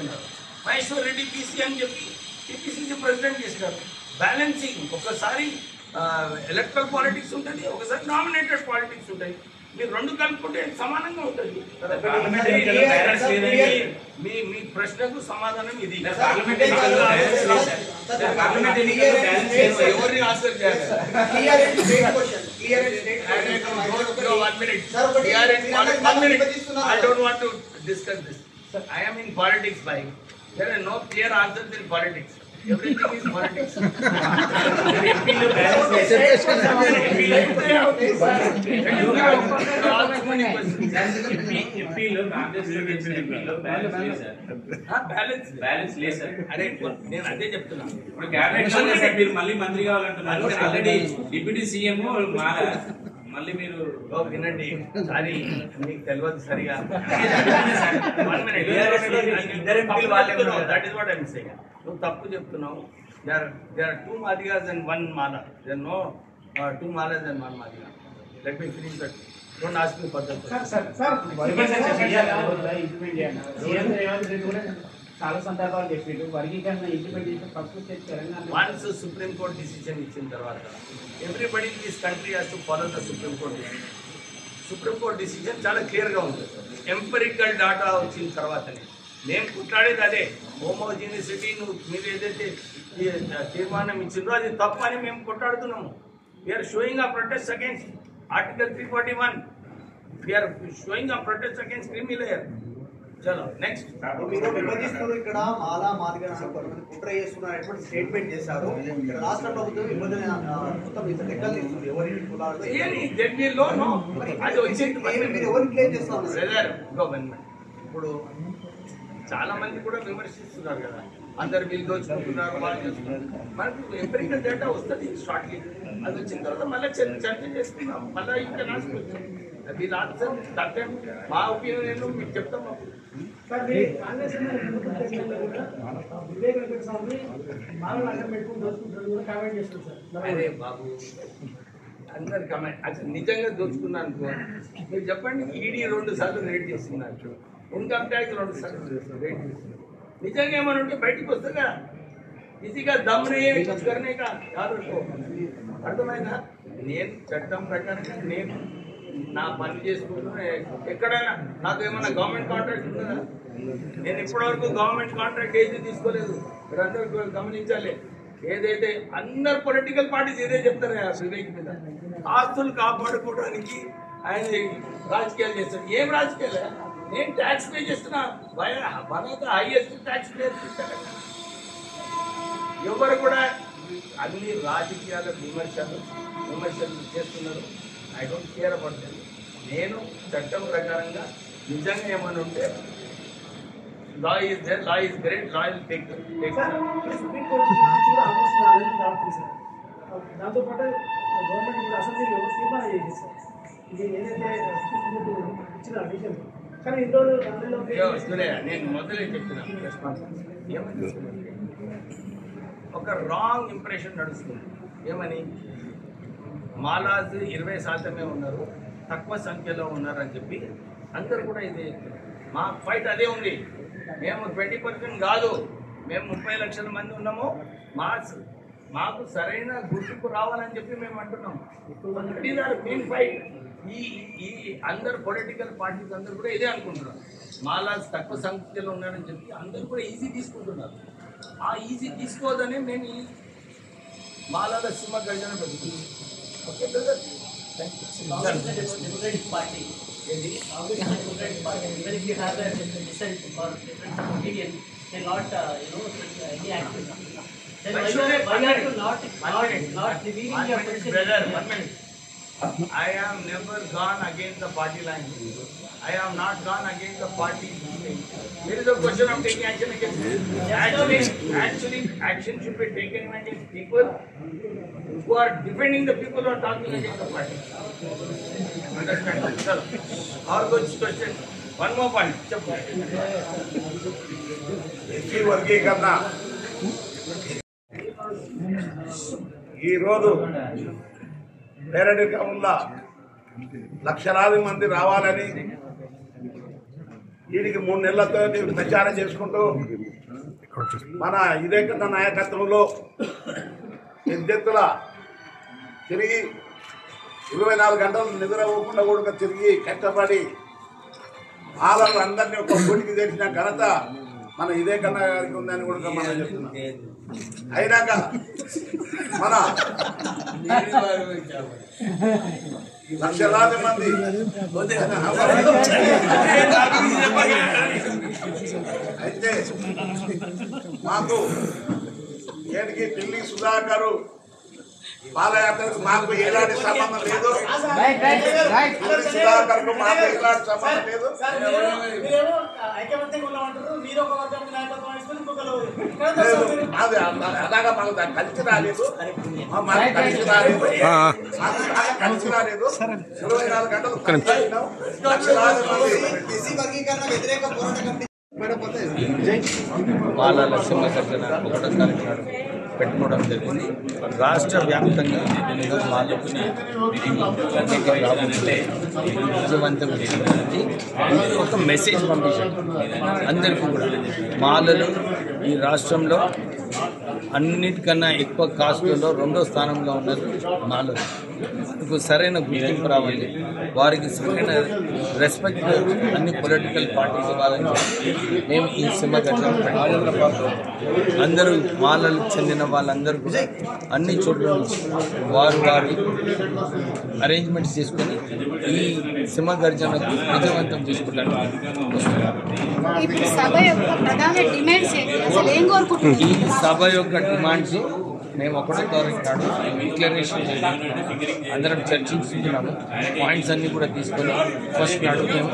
అన్నారు, మహేశ్వర్ రెడ్డి పీసీ అని చెప్పి టీపీసీసీ ప్రెసిడెంట్ చేసినారు. బ్యాలెన్సింగ్, ఒకసారి ఎలక్ట్రల్ పాలిటిక్స్ ఉంటుంది, ఒకసారి నామినేటెడ్ పాలిటిక్స్ ఉంటాయి. మీరు రెండు కలుపుకుంటే సమానంగా ఉంటుంది. మీ ప్రశ్నకు సమాధానం ఇది. ఎవరిని ఆన్సర్ చేయాలి? I don't want to discuss this. I am in politics, bhai. There are no clear answers in politics. Everything is politics. నేను అదే చెప్తున్నా. ఇప్పుడు క్యాబినెట్ మీరు మళ్ళీ మంత్రి కావాలంటున్నారు. ఆల్రెడీ డిప్యూటీ సీఎం మళ్ళీ మీరు వినండి, అది మీకు తెలియదు సరిగా. That is what I'm saying. నువ్వు తప్పు చెప్తున్నావు. There are two Madigas and one Mala. There are no two Malas and one Madiga. Let me finish that. Don't ask me further. చాలా సందర్భాలు చెప్పిండు వర్గీకరణ ఇంప్లిమెంట్ చేసిన first stage Telangana. Once Supreme Court decision ఇచ్చిన తర్వాత everybody in this country has to follow the Supreme Court decision. Supreme Court decision చాలా క్లియర్గా ఉంది. ఎంపరికల్ డాటా వచ్చిన తర్వాతనే మేము కుట్లాడేది అదే. హోమోజినిసిటీ మీరు ఏదైతే తీర్మానం ఇచ్చిందో అది తప్పు అని మేము కొట్లాడుతున్నాము. We are showing a protest against article 341. We are showing a protest against creamy layer. చలో నెక్స్ట్. మీరు విభజిస్తున్నారు ఇక్కడ మాలా మాదిగా కొంతమంది కుట్ర చేస్తున్నారు అనేటువంటి స్టేట్మెంట్ చేశారు. ఇక్కడ రాష్ట్ర ప్రభుత్వం విభజన మొత్తం లెక్కలు తీస్తుంది. ఎవరి కులాలు అది వచ్చింది. మీరు ఎవరిని క్లెయిమ్ చేస్తున్నారు? ఇప్పుడు చాలా మంది కూడా విమర్శిస్తున్నారు కదా, అందరు వీళ్ళు దోచుకుంటున్నారు, వాళ్ళు చేస్తున్నారు. మనకు ఎంపరికల్ డేటా వస్తుంది షార్ట్లీ. అది వచ్చిన తర్వాత మళ్ళీ చర్చ చేసుకున్నాం. మళ్ళీ ఇంకా రాసుకొచ్చాం. వీళ్ళు ఆన్సర్ తగ్గ మా ఒపీనియన్ ఏంటో మీకు చెప్తాం. అదే బాబు అందరు కమెంట్ అసలు నిజంగా దోచుకున్నాను. మీరు చెప్పండి, ఈడీ 2 సార్లు రేట్ చేస్తున్నారు, ఇన్కమ్ ట్యాక్స్ 2 సార్లు రేట్ చేస్తున్నారు. నిజంగా ఏమైనా ఉంటే బయటికి వస్తుంది కదా. ఈజీగా దమ్మునే కర్నేగా కాదు. అర్థమైందా? నేను చట్టం ప్రకారంగా నేను నా పని చేసుకుంటూ ఎక్కడైనా నాకు ఏమైనా గవర్నమెంట్ కాంట్రాక్ట్ ఉంటుందా? నేను ఇప్పటివరకు గవర్నమెంట్ కాంట్రాక్ట్ ఏది తీసుకోలేదు. మీరు అందరూ గమనించాలి. ఏదైతే అందరు పొలిటికల్ పార్టీస్ ఏదే చెప్తారు వివేక్ మీద, ఆస్తులు కాపాడుకోవడానికి ఆయన రాజకీయాలు చేస్తారు. ఏం రాజకీయాలే? నేను ట్యాక్స్ పే చేస్తున్నా. One of the highest tax pay. ఎవరు కూడా అన్ని రాజకీయాల విమర్శలు చేస్తున్నారు. I don't care about them. నేను చట్టం ప్రకారంగా నిజంగా ఏమైనా ఉంటే law is there, law is great, law will take. దాంతోపాటు గవర్నమెంట్ అసెంబ్లీలో తీర్మానం చేసేసారు ఇది ఏదైతే ఇచ్చిన విషయం. కానీ ఇన్ని రోజులు నేను మొదలే చెప్తున్నాను రెస్పాన్స్ ఏమని, ఒక రాంగ్ ఇంప్రెషన్ నడుస్తుంది. ఏమని, మాలాజ్ 20% ఉన్నారు, తక్కువ సంఖ్యలో ఉన్నారని చెప్పి అందరు కూడా ఇదే. మా ఫైట్ అదే ఉంది. మేము 20% కాదు, మేము 30 లక్షల మంది ఉన్నాము. మాకు సరైన గుర్తింపు రావాలని చెప్పి మేము అంటున్నాం. Main fight. ఈ అందరు పొలిటికల్ పార్టీస్ అందరు కూడా ఇదే అనుకుంటున్నారు. మాలాజ్ తక్కువ సంఖ్యలో ఉన్నారని చెప్పి అందరు కూడా ఈజీ తీసుకుంటున్నారు. ఆ ఈజీ తీసుకోవద్దనే మేము ఈ మాలాల సింహ గర్జన పెడుతున్నాం. Okay brother, party. Even if you have a dissent or different opinion, cannot any action. Then why are you not revealing your position? Brother, 1 minute. I have never gone against the party line. I have not gone against the party. There is a question of taking action against it. Actually, action should be taken against people who are defending the people who are talking against the party. Understand? Sir, our good question. One more point. SC వర్గీకరణ ఈరోజు పేరడికంలో లక్షలాది మంది రావాలని వీడికి 3 నెలలతో ప్రచారం చేసుకుంటూ మన ఇదే కన్నా నాయకత్వంలో పెద్దెత్తుల తిరిగి 24 గంటలు నిద్రపోకుండా కూడా తిరిగి కష్టపడి ఆలలు అందరినీ ఒక కోటికి తెచ్చిన ఘనత మన ఇదే కన్నా గారికి ఉందని కూడా మనం చెప్తున్నాం. అయినాక మన లక్షలాది మంది అయితే మాకు ఏడికి ఢిల్లీ సుధాకరు పాదయాత్రకు మాకు ఎలాంటి సంబంధం లేదు. ఢిల్లీ సుధాకర్కు మాకు ఎలాంటి సంబంధం లేదు. అది అలాగా మాకు కలిసి రాలేదు. మాకు కలిసి రాలేదు. కలిసి రాలేదు. 24 గంటలు లక్షలాది మంది ఎస్సీ వర్గీకరణ వ్యతిరేక పోరాట కమిటీ మాలాల సింహసర్జన 1వ తారీఖు నాడు పెట్టుకోవడం జరిగింది. రాష్ట్ర వ్యాప్తంగా మాలకు విజయవంతం చేయడానికి ఒక మెసేజ్ పంపించారు అందరికీ కూడా. మాలలు ఈ రాష్ట్రంలో అన్నిటికన్నా ఎక్కువ కాస్టులో 2వ స్థానంలో ఉన్నారు మాలలు. అందుకు సరైన గుర్తింపు రావాలి, వారికి సరైన రెస్పెక్ట్ అన్ని పొలిటికల్ పార్టీస్ ఇవ్వాలని మేము ఈ సింహగర్జన అందరూ మాలలకు చెందిన వాళ్ళందరూ కూడా అన్ని చోట్ల నుంచి వారు అరేంజ్మెంట్స్ చేసుకొని ఈ సింహగర్జనకు విజయవంతం చేసుకుంటారు. ఈ సభ యొక్క ప్రధాన డిమాండ్స్ ఏంటి? అసలు ఏం కోరుకుంటున్నారు? ఈ సభ యొక్క డిమాండ్స్ మేము 1వ తారీఖు నాడు డిక్లరేషన్ అందరం చర్చించుకున్నాము. పాయింట్స్ అన్ని కూడా తీసుకొని ఫస్ట్ నాడు మేము